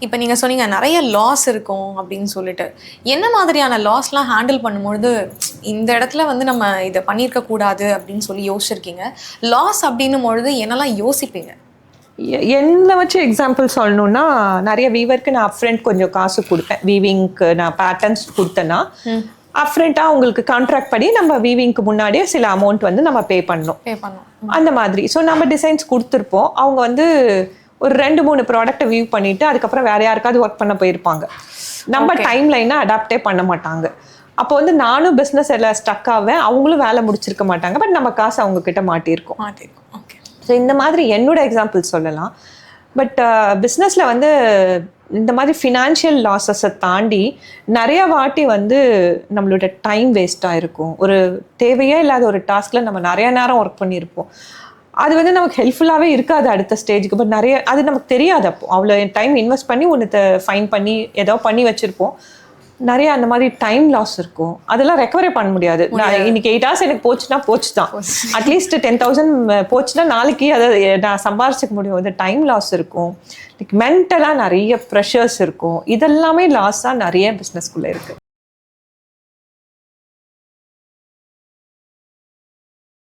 இப்ப நீங்க சொன்னீங்க நெறைய லாஸ் இருக்கும் அப்படின்னு சொல்லிட்டு. என்ன மாதிரியான லாஸ்லாம் ஹேண்டில் பண்ணும்பொழுது, இந்த இடத்துல வந்து நம்ம இத பண்ணியிருக்க கூடாது அப்படின்னு சொல்லி யோசிச்சிருக்கீங்க? லாஸ் அப்படின்னும் பொழுது என்னலாம் யோசிப்பீங்க? என்ன வச்சு எக்ஸாம்பிள் சொல்லணும்னா, நெறைய வீவருக்கு நான் அப்ஃப்ரண்ட் கொஞ்சம் காசு குடுப்பேன். வீவிங்க்கு நான் பேட்டர்ன்ஸ் குடுத்தேன்னா, அப்ஃப்ரண்ட்டா உங்களுக்கு கான்ட்ராக்ட் படி நம்ம வீவிங்க்கு முன்னாடியே சில அமௌண்ட் வந்து நம்ம பே பண்ணணும். பே பண்ணணும். அந்த மாதிரி. ஸோ நம்ம டிசைன்ஸ் குடுத்துருப்போம். அவங்க வந்து ஒரு 2, 3 ப்ராடக்ட்ட வியூ பண்ணிட்டு, அதுக்கப்புறம் வேற யாருக்காவது ஒர்க் பண்ண போயிருப்பாங்க. நம்ம ஓகே. டைம் லைன அடாப்டே பண்ண மாட்டாங்க. அப்போ வந்து நானும் பிசினஸ்ல ஸ்டக் ஆவேன். அவங்களும் வேலை முடிச்சிருக்க மாட்டாங்க. பட் நம்ம காசு அவங்க கிட்ட மாட்டியிருக்கும். மாட்டிருக்கும். ஓகே. ஸோ இந்த மாதிரி என்னோட எக்ஸாம்பிள் சொல்லலாம். பட் பிஸ்னஸில் வந்து இந்த மாதிரி ஃபினான்ஷியல் லாஸஸை தாண்டி நிறைய வாட்டி வந்து நம்மளோட டைம் வேஸ்ட்டாக இருக்கும். ஒரு தேவையே இல்லாத ஒரு டாஸ்கில் நம்ம நிறைய நேரம் ஒர்க் பண்ணியிருப்போம். அது வந்து நமக்கு ஹெல்ப்ஃபுல்லாகவே இருக்காது அடுத்த ஸ்டேஜுக்கு. பட் நிறைய அது நமக்கு தெரியாது. அப்போ அவ்வளோ டைம் இன்வெஸ்ட் பண்ணி ஒன்று ஃபைன் பண்ணி ஏதோ பண்ணி வச்சுருப்போம். நிறைய அந்த மாதிரி டைம் லாஸ் இருக்கும். அதெல்லாம் ரெக்கவரே பண்ண முடியாது. நான் இன்னைக்கு 8 hours எனக்கு போச்சுன்னா போச்சு தான். அட்லீஸ்ட் 10,000 போச்சுன்னா நாளைக்கு அதை நான் சம்பாரிச்சிக்க முடியும். இந்த டைம் லாஸ் இருக்கும். மென்டலாக நிறைய ப்ரெஷர்ஸ் இருக்கும். இதெல்லாமே லாஸாக நிறைய பிஸ்னஸ்குள்ளே இருக்குது.